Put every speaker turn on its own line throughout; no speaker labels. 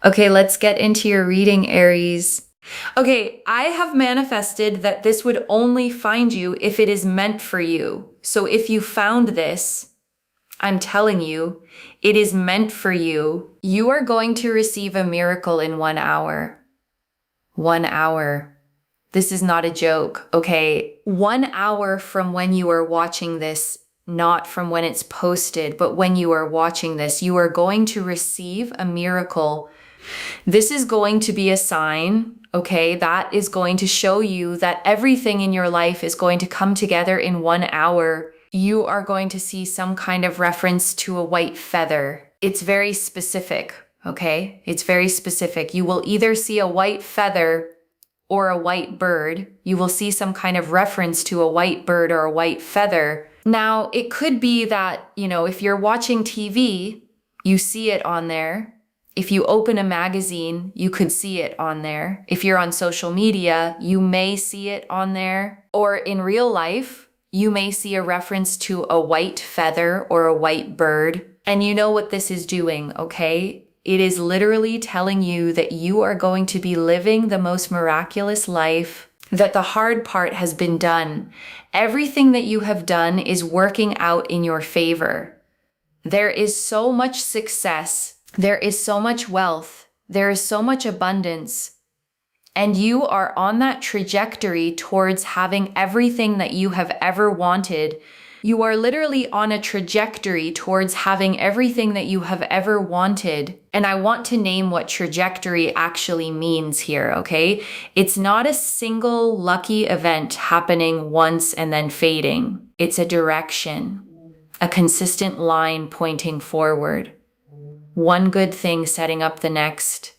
Okay, let's get into your reading, Aries. Okay, I have manifested that this would only find you if it is meant for you. So if you found this, I'm telling you, it is meant for you. You are going to receive a miracle in 1 hour. 1 hour. This is not a joke, okay? 1 hour from when you are watching this, not from when it's posted, but when you are watching this, you are going to receive a miracle. This is going to be a sign, okay, that is going to show you that everything in your life is going to come together in 1 hour. You are going to see some kind of reference to a white feather. It's very specific, okay? It's very specific. You will either see a white feather or a white bird. You will see some kind of reference to a white bird or a white feather. Now, it could be that, if you're watching TV, you see it on there. If you open a magazine, you could see it on there. If you're on social media, you may see it on there. Or in real life, you may see a reference to a white feather or a white bird. And you know what this is doing, okay? It is literally telling you that you are going to be living the most miraculous life, that the hard part has been done. Everything that you have done is working out in your favor. There is so much success. There is so much wealth. There is so much abundance. And you are on that trajectory towards having everything that you have ever wanted. You are literally on a trajectory towards having everything that you have ever wanted. And I want to name what trajectory actually means here, okay? It's not a single lucky event happening once and then fading. It's a direction, a consistent line pointing forward. One good thing setting up the next,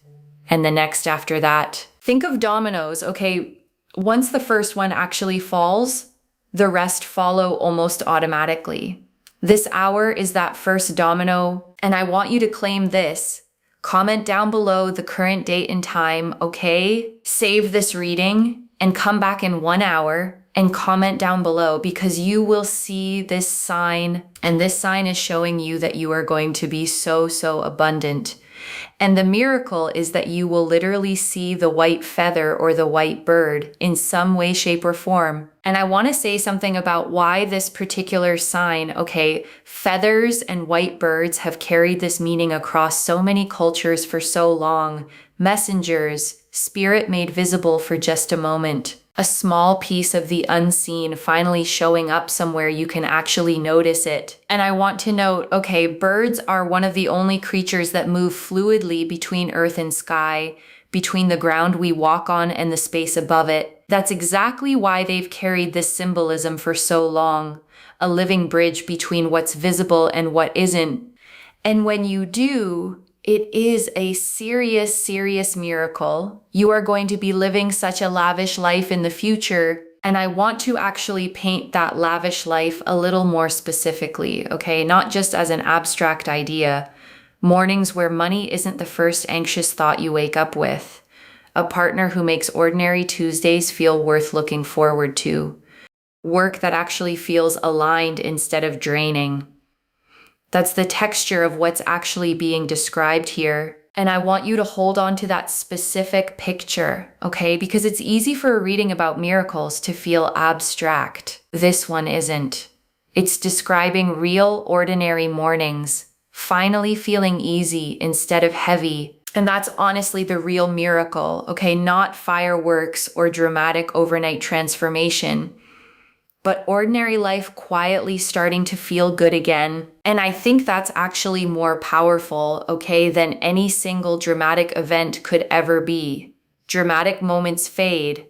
and the next after that. Think of dominoes, okay? Once the first one actually falls, the rest follow almost automatically. This hour is that first domino, and I want you to claim this. Comment down below the current date and time, okay? Save this reading and come back in 1 hour and comment down below, because you will see this sign, and this sign is showing you that you are going to be so abundant. And the miracle is that you will literally see the white feather or the white bird in some way, shape, or form. And I want to say something about why this particular sign, okay, feathers and white birds have carried this meaning across so many cultures for so long. Messengers, spirit made visible for just a moment. A small piece of the unseen finally showing up somewhere you can actually notice it. And I want to note, okay, birds are one of the only creatures that move fluidly between earth and sky, between the ground we walk on and the space above it. That's exactly why they've carried this symbolism for so long, a living bridge between what's visible and what isn't. And when you do, it is a serious miracle. You are going to be living such a lavish life in the future. And I want to actually paint that lavish life a little more specifically, okay? Not just as an abstract idea. Mornings where money isn't the first anxious thought you wake up with. A partner who makes ordinary Tuesdays feel worth looking forward to. Work that actually feels aligned instead of draining. That's the texture of what's actually being described here. And I want you to hold on to that specific picture, okay? Because it's easy for a reading about miracles to feel abstract. This one isn't. It's describing real, ordinary mornings, finally feeling easy instead of heavy. And that's honestly the real miracle, okay? Not fireworks or dramatic overnight transformation, but ordinary life quietly starting to feel good again. And I think that's actually more powerful, okay, than any single dramatic event could ever be. Dramatic moments fade.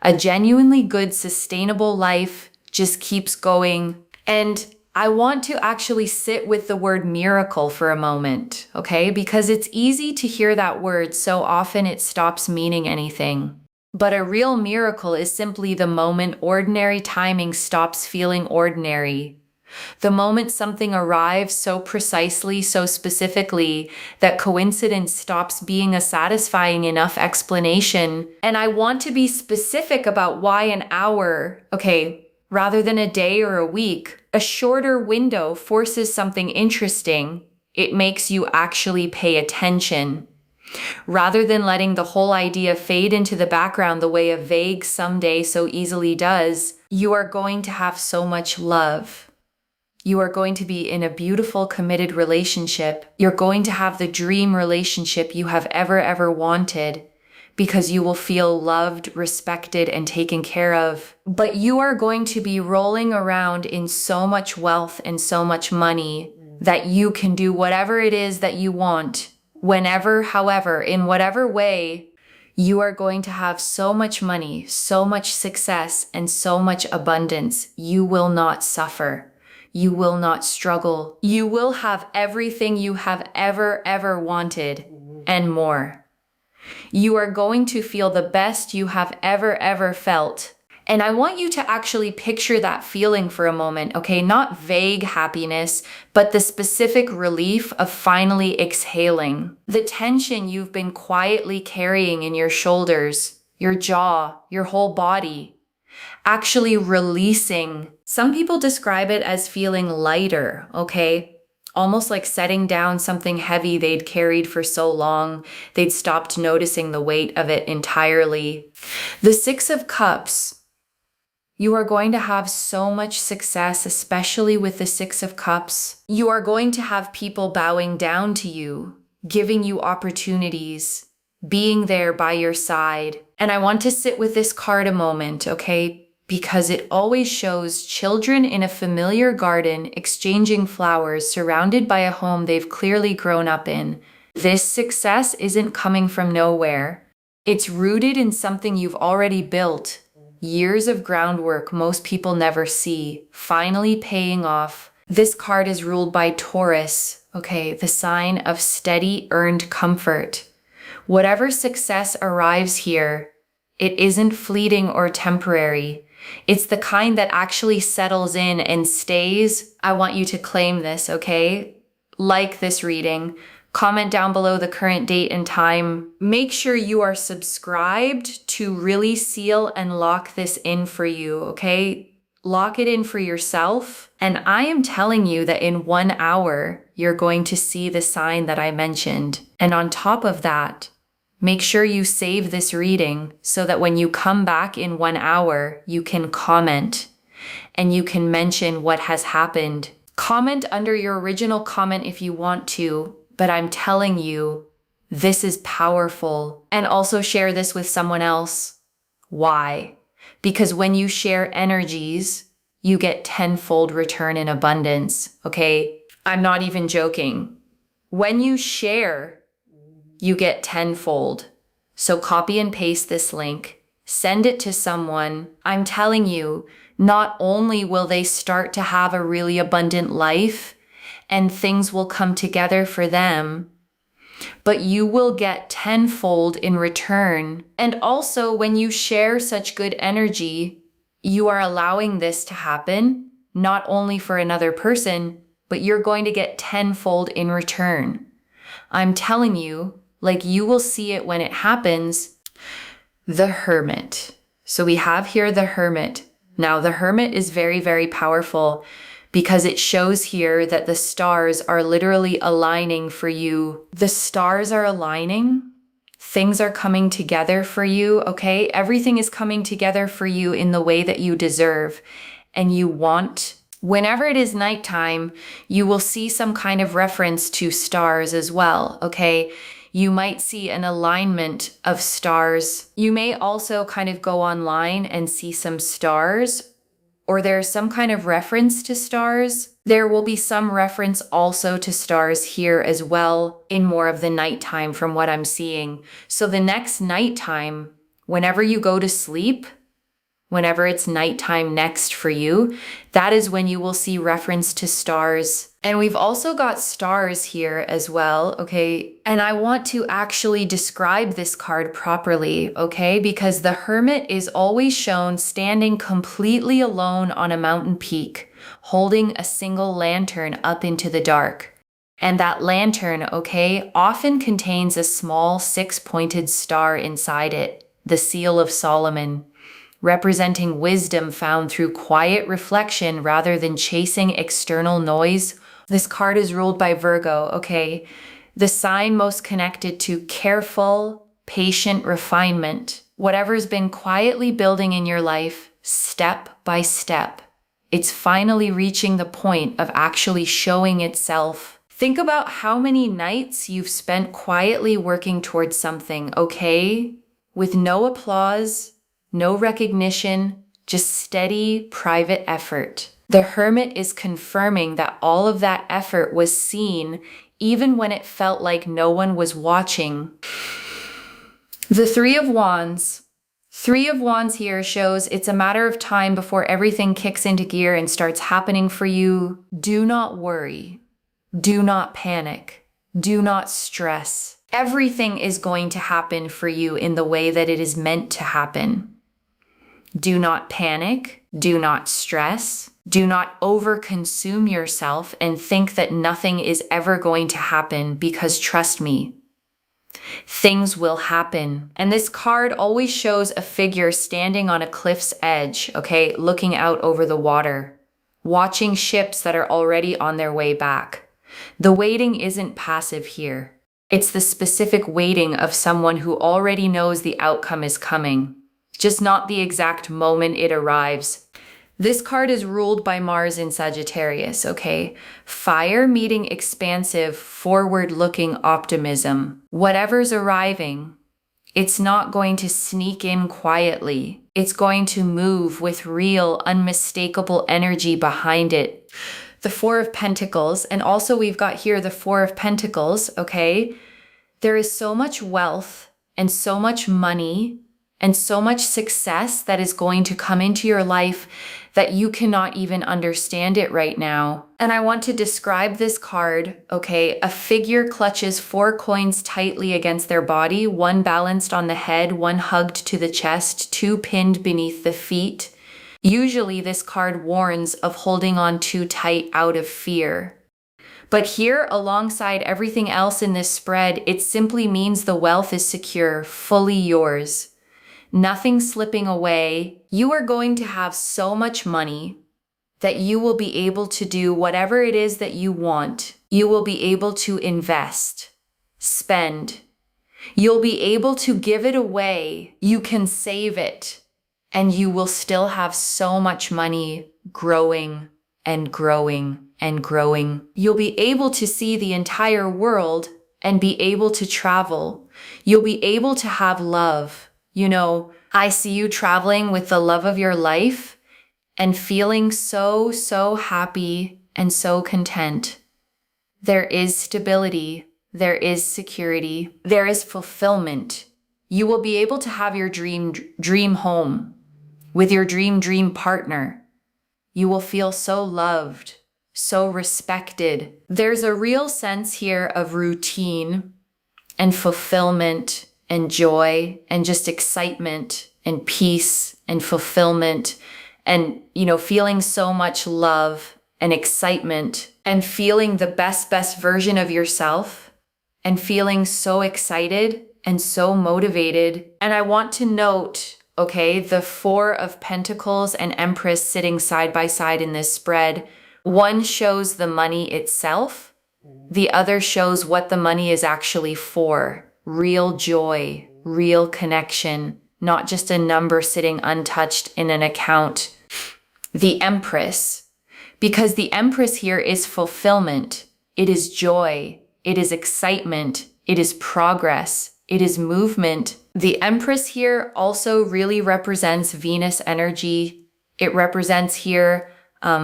A genuinely good, sustainable life just keeps going. And I want to actually sit with the word miracle for a moment, okay? Because it's easy to hear that word so often it stops meaning anything. But a real miracle is simply the moment ordinary timing stops feeling ordinary. The moment something arrives so precisely, so specifically, that coincidence stops being a satisfying enough explanation. And I want to be specific about why an hour, okay, rather than a day or a week. A shorter window forces something interesting. It makes you actually pay attention. Rather than letting the whole idea fade into the background the way a vague someday so easily does, you are going to have so much love. You are going to be in a beautiful, committed relationship. You're going to have the dream relationship you have ever wanted, because you will feel loved, respected, and taken care of. But you are going to be rolling around in so much wealth and so much money that you can do whatever it is that you want, whenever, however, in whatever way. You are going to have so much money, so much success, and so much abundance. You will not suffer. You will not struggle. You will have everything you have ever wanted and more. You are going to feel the best you have ever felt. And I want you to actually picture that feeling for a moment, okay? Not vague happiness, but the specific relief of finally exhaling. The tension you've been quietly carrying in your shoulders, your jaw, your whole body. Actually releasing. Some people describe it as feeling lighter, okay? Almost like setting down something heavy they'd carried for so long, they'd stopped noticing the weight of it entirely. The Six of Cups. You are going to have so much success, especially with the Six of Cups. You are going to have people bowing down to you, giving you opportunities, being there by your side. And I want to sit with this card a moment, okay? Because it always shows children in a familiar garden exchanging flowers surrounded by a home they've clearly grown up in. This success isn't coming from nowhere. It's rooted in something you've already built. Years of groundwork most people never see, finally paying off. This card is ruled by Taurus, okay, the sign of steady earned comfort. Whatever success arrives here, it isn't fleeting or temporary. It's the kind that actually settles in and stays. I want you to claim this, okay? Like this reading. Comment down below the current date and time. Make sure you are subscribed to really seal and lock this in for you, okay? Lock it in for yourself. And I am telling you that in 1 hour, you're going to see the sign that I mentioned. And on top of that, make sure you save this reading so that when you come back in 1 hour, you can comment and you can mention what has happened. Comment under your original comment if you want to, but I'm telling you, this is powerful. And also share this with someone else. Why? Because when you share energies, you get tenfold return in abundance, okay? I'm not even joking. When you share, you get tenfold. So copy and paste this link, send it to someone. I'm telling you, not only will they start to have a really abundant life and things will come together for them, but you will get tenfold in return. And also, when you share such good energy, you are allowing this to happen, not only for another person, but you're going to get tenfold in return. I'm telling you, like you will see it when it happens. The Hermit. So we have here the Hermit. Now the Hermit is very powerful because it shows here that the stars are literally aligning for you. The stars are aligning. Things are coming together for you, okay? Everything is coming together for you in the way that you deserve and you want. Whenever it is nighttime, you will see some kind of reference to stars as well, okay? You might see an alignment of stars. You may also kind of go online and see some stars, or there's some kind of reference to stars. There will be some reference also to stars here as well in more of the nighttime from what I'm seeing. So the next nighttime, whenever you go to sleep, whenever it's nighttime next for you, that is when you will see reference to stars. And we've also got stars here as well, okay? And I want to actually describe this card properly, okay? Because the Hermit is always shown standing completely alone on a mountain peak, holding a single lantern up into the dark. And that lantern, okay, often contains a small 6-pointed star inside it, the Seal of Solomon, representing wisdom found through quiet reflection rather than chasing external noise. This card is ruled by Virgo, okay? the sign most connected to careful, patient refinement. Whatever's been quietly building in your life, step by step, it's finally reaching the point of actually showing itself. Think about how many nights you've spent quietly working towards something, okay? With no applause, no recognition, just steady, private effort. The Hermit is confirming that all of that effort was seen, even when it felt like no one was watching. The Three of Wands. Three of Wands here shows it's a matter of time before everything kicks into gear and starts happening for you. Do not worry. Do not panic. Do not stress. Everything is going to happen for you in the way that it is meant to happen. Do not panic. Do not stress. Do not overconsume yourself and think that nothing is ever going to happen, because trust me, things will happen. And this card always shows a figure standing on a cliff's edge, okay, looking out over the water, watching ships that are already on their way back. The waiting isn't passive here. It's the specific waiting of someone who already knows the outcome is coming, just not the exact moment it arrives. This card is ruled by Mars in Sagittarius, okay? Fire meeting expansive, forward-looking optimism. Whatever's arriving, it's not going to sneak in quietly. It's going to move with real, unmistakable energy behind it. The Four of Pentacles, and also we've got here the Four of Pentacles, okay? There is so much wealth and so much money and so much success that is going to come into your life that you cannot even understand it right now. And I want to describe this card, okay? A figure clutches 4 coins tightly against their body, one balanced on the head, one hugged to the chest, 2 pinned beneath the feet. Usually this card warns of holding on too tight out of fear. But here, alongside everything else in this spread, it simply means the wealth is secure, fully yours. Nothing slipping away. You are going to have so much money that you will be able to do whatever it is that you want. You will be able to invest, spend. You'll be able to give it away. You can save it, and you will still have so much money growing and growing and growing. You'll be able to see the entire world and be able to travel. You'll be able to have love. You know, I see you traveling with the love of your life and feeling so happy and so content. There is stability. There is security. There is fulfillment. You will be able to have your dream home with your dream partner. You will feel so loved, so respected. There's a real sense here of routine and fulfillment and joy and just excitement and peace and fulfillment and, you know, feeling so much love and excitement and feeling the best version of yourself and feeling so excited and so motivated. And I want to note, okay, the Four of Pentacles and Empress sitting side by side in this spread. One shows the money itself. The other shows what the money is actually for. Real joy, real connection, not just a number sitting untouched in an account. The Empress, because the Empress here is fulfillment. It is joy. It is excitement. It is progress. It is movement. The Empress here also really represents Venus energy. It represents here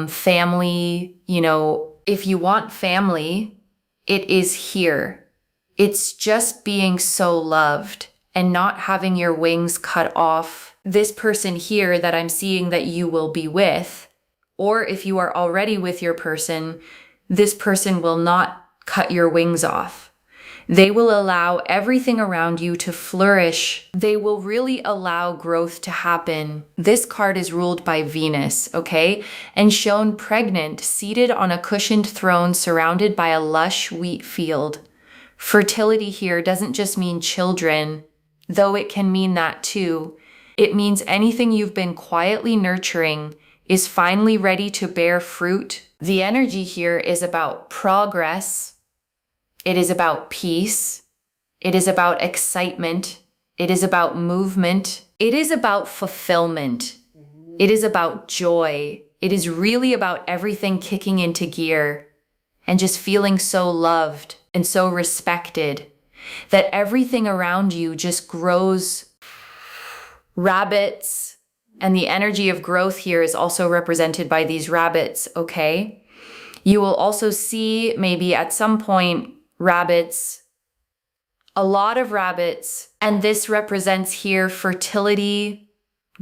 family. You know, if you want family, it is here. It's just being so loved and not having your wings cut off. This person here that I'm seeing that you will be with, or if you are already with your person, this person will not cut your wings off. They will allow everything around you to flourish. They will really allow growth to happen. This card is ruled by Venus, okay? And shown pregnant, seated on a cushioned throne surrounded by a lush wheat field. Fertility here doesn't just mean children, though it can mean that too. It means anything you've been quietly nurturing is finally ready to bear fruit. The energy here is about progress. It is about peace. It is about excitement. It is about movement. It is about fulfillment. It is about joy. It is really about everything kicking into gear and just feeling so loved and so respected that everything around you just grows. Rabbits, and the energy of growth here is also represented by these rabbits, okay? You will also see maybe at some point rabbits, a lot of rabbits, and this represents here fertility,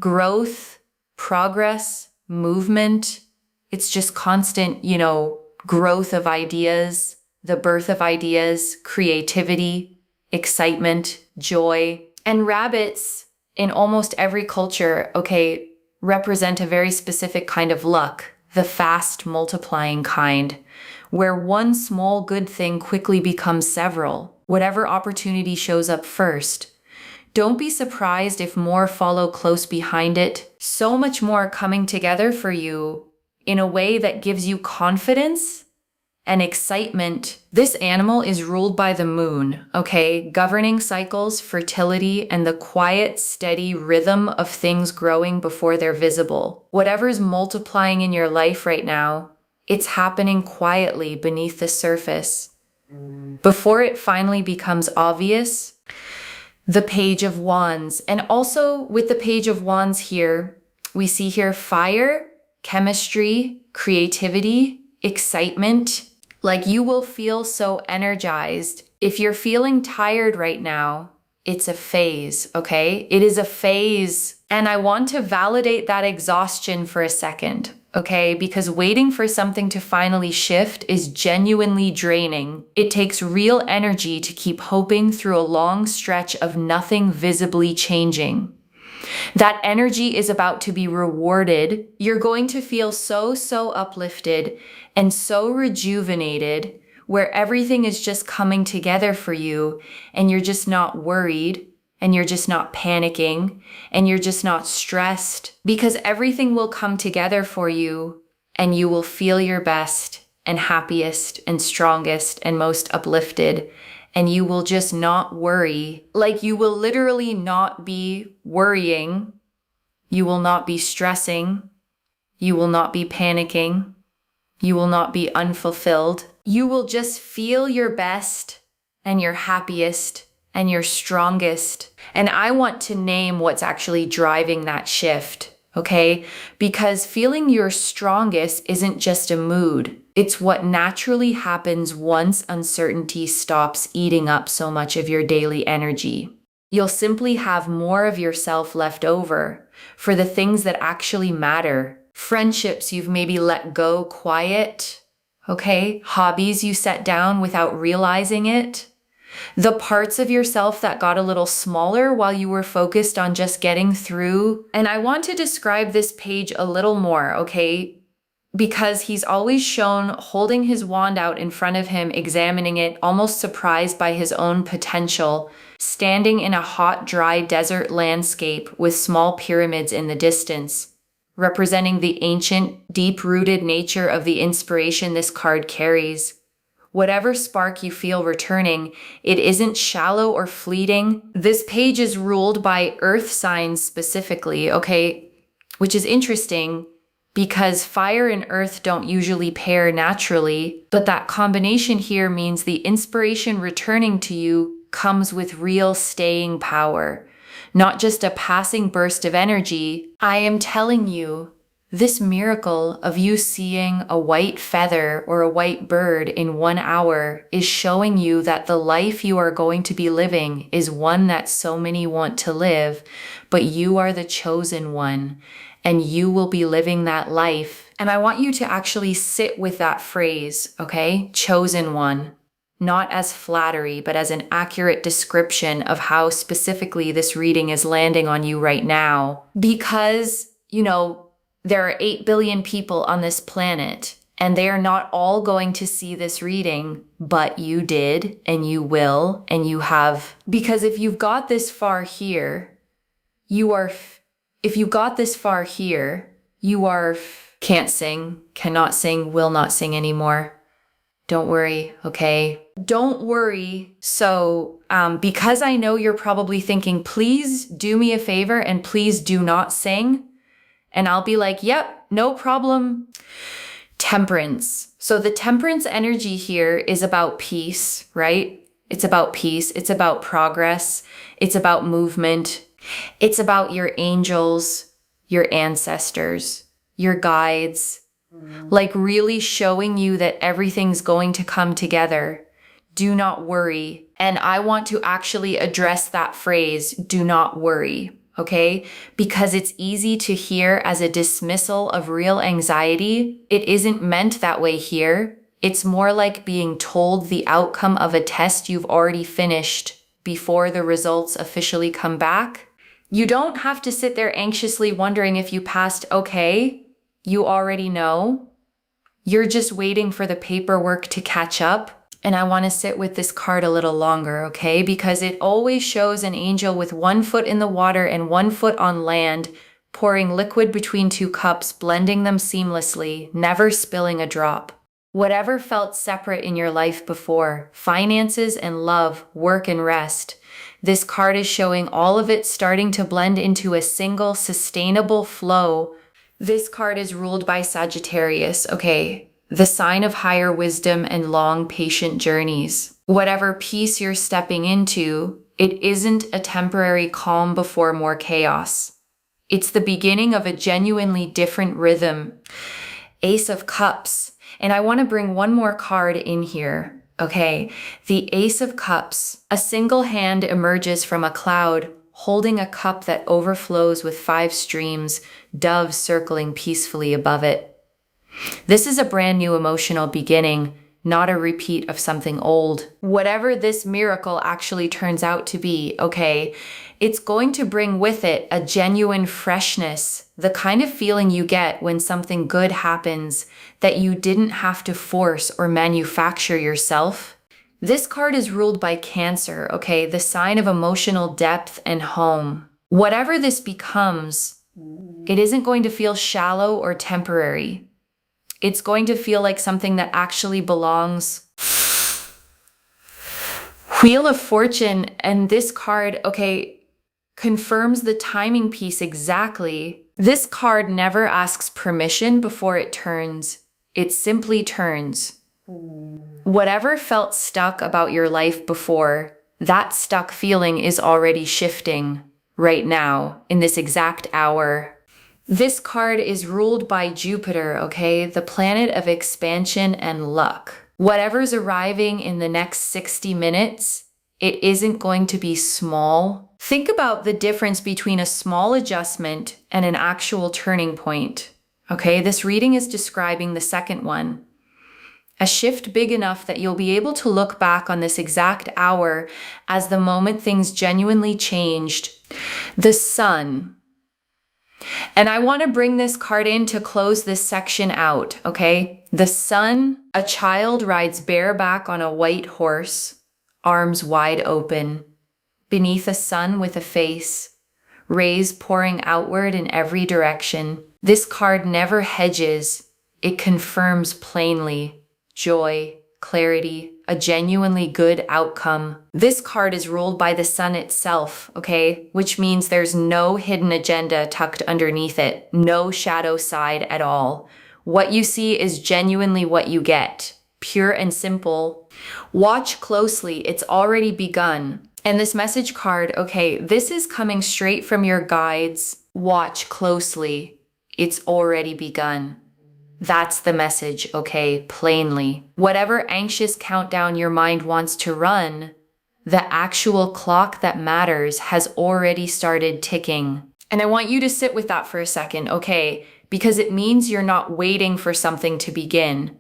growth, progress, movement. It's just constant, growth of ideas, the birth of ideas, creativity, excitement, joy. And rabbits in almost every culture, okay, represent a very specific kind of luck, the fast multiplying kind, where one small good thing quickly becomes several, whatever opportunity shows up first. Don't be surprised if more follow close behind it. So much more coming together for you in a way that gives you confidence and excitement. This animal is ruled by the moon, okay? Governing cycles, fertility, and the quiet, steady rhythm of things growing before they're visible. Whatever's multiplying in your life right now, it's happening quietly beneath the surface. Before it finally becomes obvious, the Page of Wands. And also with the Page of Wands here, we see here fire, chemistry, creativity, excitement. Like you will feel so energized. If you're feeling tired right now, it's a phase, okay? It is a phase. And I want to validate that exhaustion for a second, okay? Because waiting for something to finally shift is genuinely draining. It takes real energy to keep hoping through a long stretch of nothing visibly changing. That energy is about to be rewarded. You're going to feel so uplifted and so rejuvenated, where everything is just coming together for you and you're just not worried and you're just not panicking and you're just not stressed, because everything will come together for you and you will feel your best and happiest and strongest and most uplifted. And you will just not worry. Like you will literally not be worrying. You will not be stressing. You will not be panicking. You will not be unfulfilled. You will just feel your best and your happiest and your strongest. And I want to name what's actually driving that shift, okay? Because feeling your strongest isn't just a mood. It's what naturally happens once uncertainty stops eating up so much of your daily energy. You'll simply have more of yourself left over for the things that actually matter. Friendships you've maybe let go quiet, okay? Hobbies you set down without realizing it. The parts of yourself that got a little smaller while you were focused on just getting through. And I want to describe this page a little more, okay? Because he's always shown holding his wand out in front of him, examining it, almost surprised by his own potential, standing in a hot, dry desert landscape with small pyramids in the distance, representing the ancient, deep-rooted nature of the inspiration this card carries. Whatever spark you feel returning, it isn't shallow or fleeting. This page is ruled by earth signs specifically, okay? Which is interesting because fire and earth don't usually pair naturally, but that combination here means the inspiration returning to you comes with real staying power, not just a passing burst of energy. I am telling you, this miracle of you seeing a white feather or a white bird in 1 hour is showing you that the life you are going to be living is one that so many want to live, but you are the chosen one, and you will be living that life. And I want you to actually sit with that phrase, okay? Chosen one. Not as flattery, but as an accurate description of how specifically this reading is landing on you right now. Because, there are 8 billion people on this planet, and they are not all going to see this reading, but you did, and you will, and you have. Because if you've got this far here, can't sing, cannot sing, will not sing anymore. Don't worry, okay? Don't worry. So, because I know you're probably thinking, please do me a favor and please do not sing. And I'll be like, yep, no problem. Temperance. So the temperance energy here is about peace, right? It's about peace. It's about progress. It's about movement. It's about your angels, your ancestors, your guides, like really showing you that everything's going to come together. Do not worry. And I want to actually address that phrase, do not worry, okay? Because it's easy to hear as a dismissal of real anxiety. It isn't meant that way here. It's more like being told the outcome of a test you've already finished before the results officially come back. You don't have to sit there anxiously wondering if you passed okay. You already know. You're just waiting for the paperwork to catch up. And I want to sit with this card a little longer, okay? Because it always shows an angel with 1 foot in the water and 1 foot on land, pouring liquid between 2 cups, blending them seamlessly, never spilling a drop. Whatever felt separate in your life before, finances and love, work and rest, this card is showing all of it starting to blend into a single sustainable flow. This card is ruled by Sagittarius, okay? The sign of higher wisdom and long, patient journeys. Whatever peace you're stepping into, it isn't a temporary calm before more chaos. It's the beginning of a genuinely different rhythm. Ace of Cups. And I want to bring one more card in here, okay? The Ace of Cups. A single hand emerges from a cloud, holding a cup that overflows with 5 streams, doves circling peacefully above it. This is a brand new emotional beginning, not a repeat of something old. Whatever this miracle actually turns out to be, okay, it's going to bring with it a genuine freshness, the kind of feeling you get when something good happens that you didn't have to force or manufacture yourself. This card is ruled by Cancer, okay, the sign of emotional depth and home. Whatever this becomes, it isn't going to feel shallow or temporary. It's going to feel like something that actually belongs. Wheel of Fortune, and this card, okay, confirms the timing piece exactly. This card never asks permission before it turns. It simply turns. Whatever felt stuck about your life before, that stuck feeling is already shifting right now, in this exact hour. This card is ruled by Jupiter, okay? The planet of expansion and luck. Whatever's arriving in the next 60 minutes, it isn't going to be small. Think about the difference between a small adjustment and an actual turning point, okay? This reading is describing the second one. A shift big enough that you'll be able to look back on this exact hour as the moment things genuinely changed. The Sun. And I want to bring this card in to close this section out, okay? The Sun, a child rides bareback on a white horse, arms wide open, beneath a sun with a face, rays pouring outward in every direction. This card never hedges. It confirms plainly. Joy, clarity, a genuinely good outcome. This card is ruled by the sun itself, okay? Which means there's no hidden agenda tucked underneath it, no shadow side at all. What you see is genuinely what you get, pure and simple. Watch closely, it's already begun. And this message card, okay, this is coming straight from your guides. Watch closely, it's already begun. That's the message, okay, plainly. Whatever anxious countdown your mind wants to run, the actual clock that matters has already started ticking. And I want you to sit with that for a second, okay? Because it means you're not waiting for something to begin.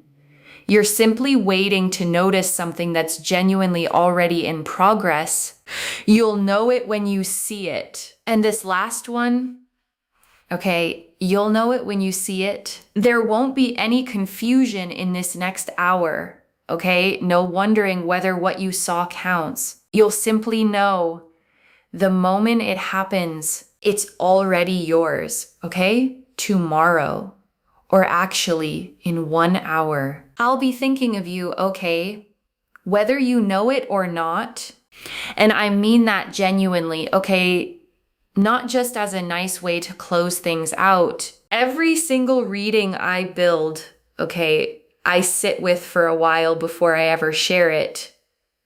You're simply waiting to notice something that's genuinely already in progress. You'll know it when you see it. And this last one, okay, you'll know it when you see it. There won't be any confusion in this next hour, okay? No wondering whether what you saw counts. You'll simply know the moment it happens, it's already yours, okay? Tomorrow, or actually in 1 hour. I'll be thinking of you, okay? Whether you know it or not. And I mean that genuinely, okay? Not just as a nice way to close things out. Every single reading I build, okay, I sit with for a while before I ever share it.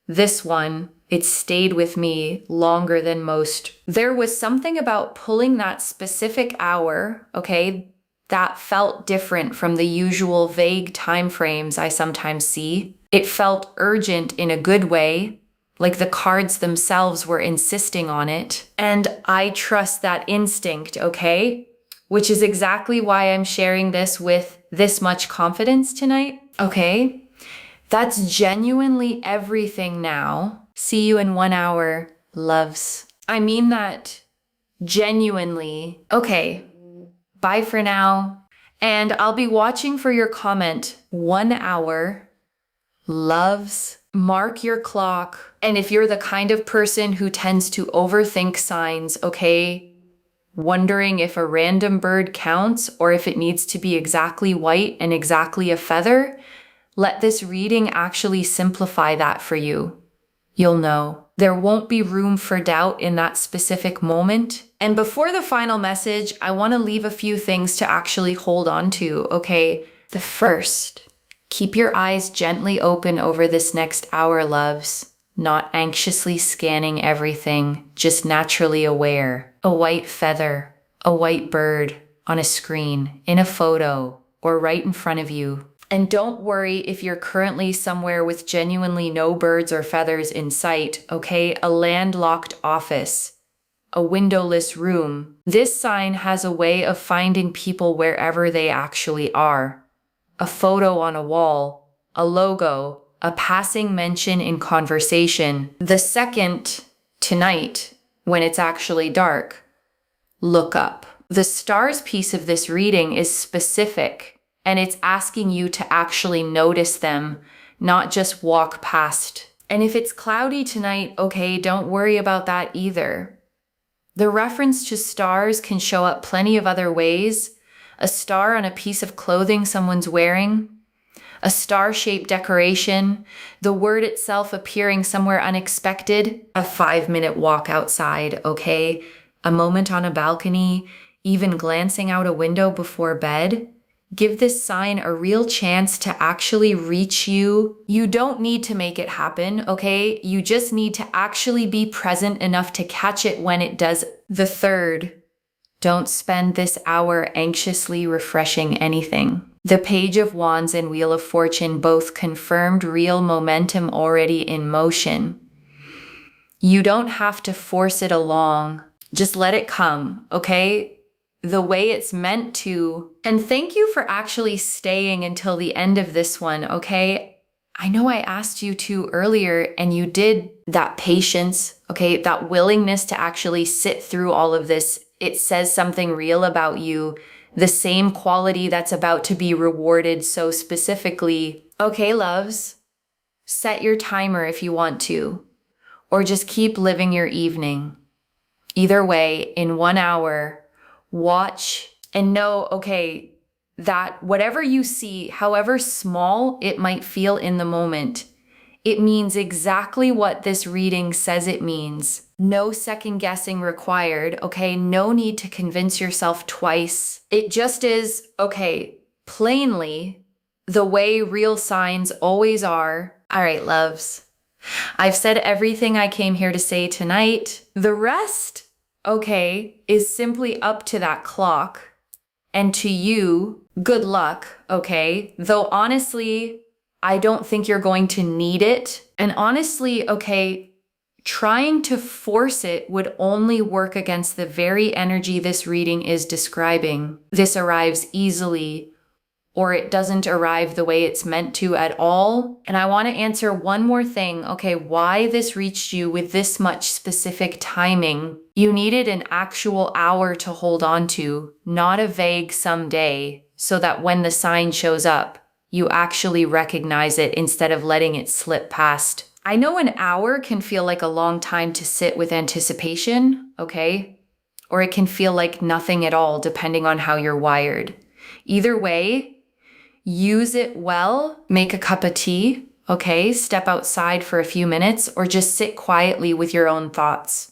This one, it stayed with me longer than most. There was something about pulling that specific hour, okay, that felt different from the usual vague time frames I sometimes see. It felt urgent in a good way, like the cards themselves were insisting on it. And I trust that instinct, okay? Which is exactly why I'm sharing this with this much confidence tonight, okay? That's genuinely everything now. See you in 1 hour, loves. I mean that genuinely. Okay, bye for now. And I'll be watching for your comment. 1 hour, loves. Mark your clock. And if you're the kind of person who tends to overthink signs, okay, wondering if a random bird counts or if it needs to be exactly white and exactly a feather, let this reading actually simplify that for you. You'll know. There won't be room for doubt in that specific moment. And before the final message, I want to leave a few things to actually hold on to, okay? The first, keep your eyes gently open over this next hour, loves. Not anxiously scanning everything, just naturally aware. A white feather, a white bird on a screen, in a photo, or right in front of you. And don't worry if you're currently somewhere with genuinely no birds or feathers in sight, okay? A landlocked office, a windowless room. This sign has a way of finding people wherever they actually are. A photo on a wall, a logo, a passing mention in conversation. The second, tonight, when it's actually dark, look up. The stars piece of this reading is specific. And it's asking you to actually notice them, not just walk past. And if it's cloudy tonight, okay, don't worry about that either. The reference to stars can show up plenty of other ways. A star on a piece of clothing someone's wearing, a star-shaped decoration, the word itself appearing somewhere unexpected, a 5-minute walk outside, okay, a moment on a balcony, even glancing out a window before bed. Give this sign a real chance to actually reach you. You don't need to make it happen, okay? You just need to actually be present enough to catch it when it does. The third, don't spend this hour anxiously refreshing anything. The Page of Wands and Wheel of Fortune both confirmed real momentum already in motion. You don't have to force it along. Just let it come, okay? The way it's meant to. And thank you for actually staying until the end of this one, okay? I know I asked you to earlier and you did. That patience, okay? That willingness to actually sit through all of this. It says something real about you. The same quality that's about to be rewarded so specifically. Okay, loves, set your timer if you want to, or just keep living your evening. Either way, in 1 hour, watch and know, okay, that whatever you see, however small it might feel in the moment, it means exactly what this reading says it means. No second guessing required, okay? No need to convince yourself twice. It just is, okay, plainly, the way real signs always are. All right, loves. I've said everything I came here to say tonight. The rest, okay, is simply up to that clock. And to you, good luck, okay? Though honestly, I don't think you're going to need it. And honestly, okay, trying to force it would only work against the very energy this reading is describing. This arrives easily, or it doesn't arrive the way it's meant to at all. And I want to answer one more thing, okay, why this reached you with this much specific timing. You needed an actual hour to hold on to, not a vague someday, so that when the sign shows up, you actually recognize it instead of letting it slip past. I know an hour can feel like a long time to sit with anticipation, okay? Or it can feel like nothing at all, depending on how you're wired. Either way, use it well, make a cup of tea, okay? Step outside for a few minutes or just sit quietly with your own thoughts.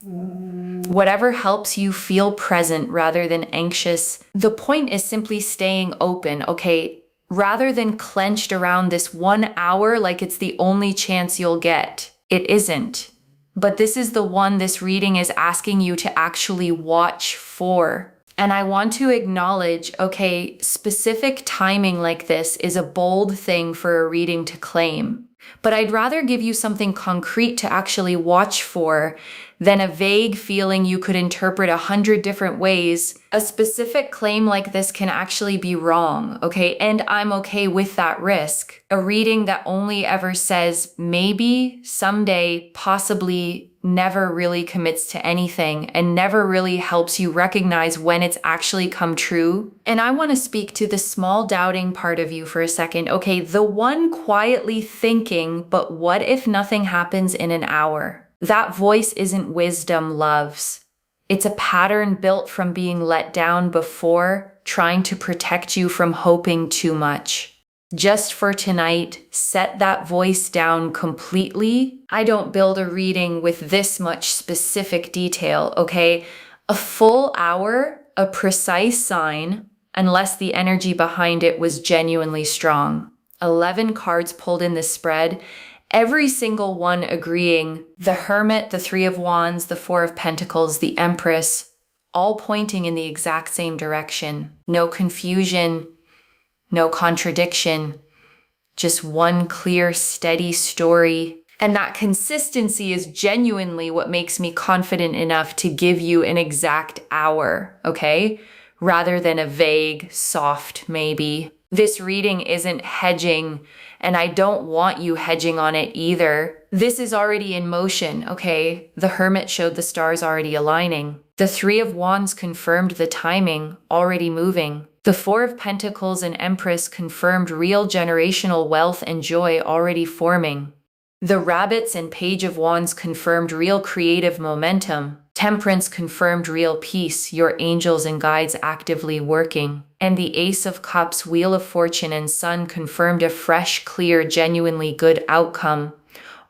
Whatever helps you feel present rather than anxious. The point is simply staying open, okay? Rather than clenched around this 1 hour like it's the only chance you'll get. It isn't. But this is the one this reading is asking you to actually watch for. And I want to acknowledge, okay, specific timing like this is a bold thing for a reading to claim. But I'd rather give you something concrete to actually watch for than a vague feeling you could interpret 100 different ways. A specific claim like this can actually be wrong, okay? And I'm okay with that risk. A reading that only ever says maybe, someday, possibly, never really commits to anything and never really helps you recognize when it's actually come true. And I want to speak to the small doubting part of you for a second. Okay, the one quietly thinking, but what if nothing happens in an hour? That voice isn't wisdom, loves. It's a pattern built from being let down before, trying to protect you from hoping too much. Just for tonight, set that voice down completely. I don't build a reading with this much specific detail, okay? A full hour, a precise sign, unless the energy behind it was genuinely strong. 11 cards pulled in this spread, every single one agreeing. The Hermit, the Three of Wands, the Four of Pentacles, the Empress, all pointing in the exact same direction. No confusion, no contradiction, just one clear, steady story. And that consistency is genuinely what makes me confident enough to give you an exact hour, okay? Rather than a vague, soft maybe. This reading isn't hedging, and I don't want you hedging on it either. This is already in motion, okay? The Hermit showed the stars already aligning. The Three of Wands confirmed the timing, already moving. The Four of Pentacles and Empress confirmed real generational wealth and joy already forming. The Rabbits and Page of Wands confirmed real creative momentum. Temperance confirmed real peace, your angels and guides actively working. And the Ace of Cups, Wheel of Fortune, and Sun confirmed a fresh, clear, genuinely good outcome,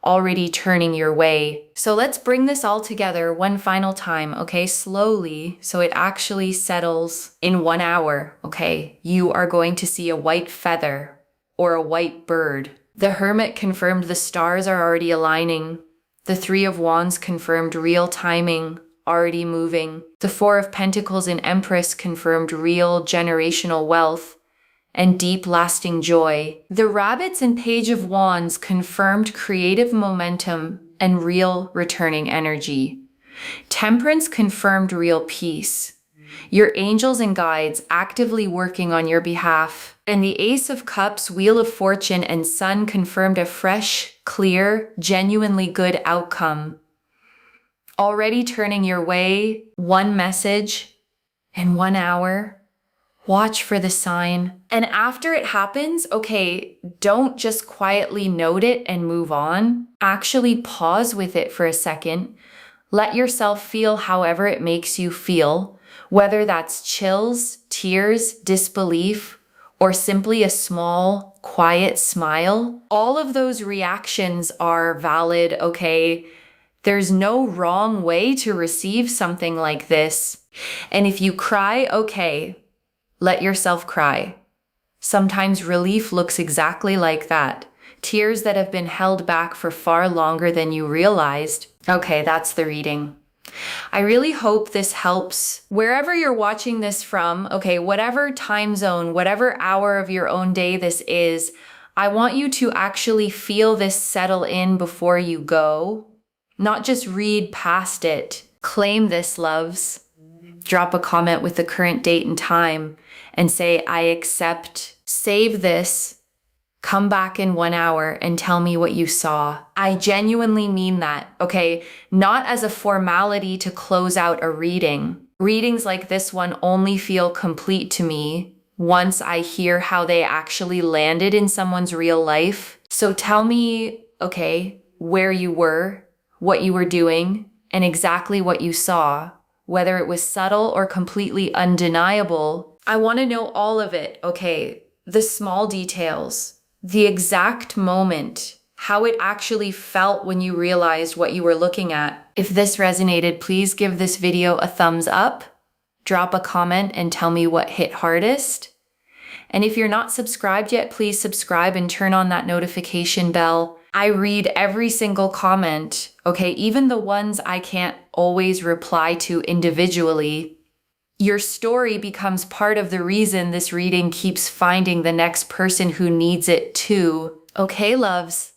already turning your way. So let's bring this all together one final time, okay? Slowly, so it actually settles in 1 hour, okay? You are going to see a white feather or a white bird. The Hermit confirmed the stars are already aligning. The Three of Wands confirmed real timing, already moving. The Four of Pentacles and Empress confirmed real generational wealth and deep lasting joy. The Rabbits and Page of Wands confirmed creative momentum and real returning energy. Temperance confirmed real peace. Your angels and guides actively working on your behalf. And the Ace of Cups, Wheel of Fortune, and Sun confirmed a fresh, clear, genuinely good outcome. Already turning your way, one message in 1 hour. Watch for the sign. And after it happens, okay, don't just quietly note it and move on. Actually pause with it for a second. Let yourself feel however it makes you feel, whether that's chills, tears, disbelief, or simply a small, quiet smile. All of those reactions are valid, okay? There's no wrong way to receive something like this. And if you cry, okay, let yourself cry. Sometimes relief looks exactly like that. Tears that have been held back for far longer than you realized. Okay, that's the reading. I really hope this helps. Wherever you're watching this from, okay, whatever time zone, whatever hour of your own day this is, I want you to actually feel this settle in before you go. Not just read past it. Claim this, loves. Drop a comment with the current date and time and say, I accept. Save this. Come back in 1 hour and tell me what you saw. I genuinely mean that, okay? Not as a formality to close out a reading. Readings like this one only feel complete to me once I hear how they actually landed in someone's real life. So tell me, okay, where you were, what you were doing, and exactly what you saw. Whether it was subtle or completely undeniable, I want to know all of it, okay? The small details, the exact moment, how it actually felt when you realized what you were looking at. If this resonated, please give this video a thumbs up, drop a comment and tell me what hit hardest. And if you're not subscribed yet, please subscribe and turn on that notification bell. I read every single comment, okay? Even the ones I can't always reply to individually. Your story becomes part of the reason this reading keeps finding the next person who needs it too. Okay, loves?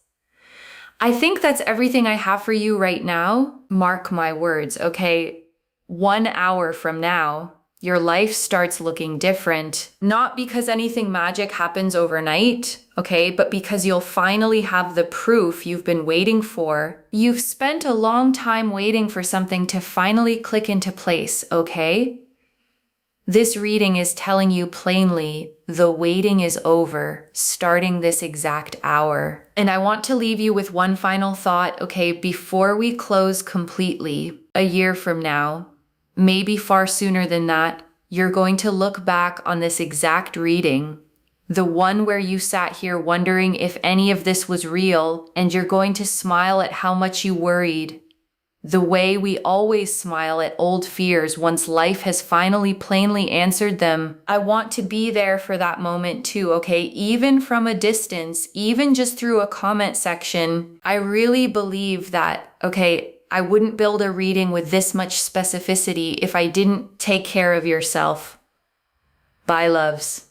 I think that's everything I have for you right now. Mark my words, okay? 1 hour from now, your life starts looking different. Not because anything magic happens overnight, okay? But because you'll finally have the proof you've been waiting for. You've spent a long time waiting for something to finally click into place, okay? This reading is telling you plainly, the waiting is over, starting this exact hour. And I want to leave you with one final thought, okay? Before we close completely, a year from now, maybe far sooner than that, you're going to look back on this exact reading, the one where you sat here wondering if any of this was real, and you're going to smile at how much you worried. The way we always smile at old fears once life has finally plainly answered them. I want to be there for that moment too, okay? Even from a distance, even just through a comment section. I really believe that, okay, I wouldn't build a reading with this much specificity if I didn't take care of yourself. Bye, loves.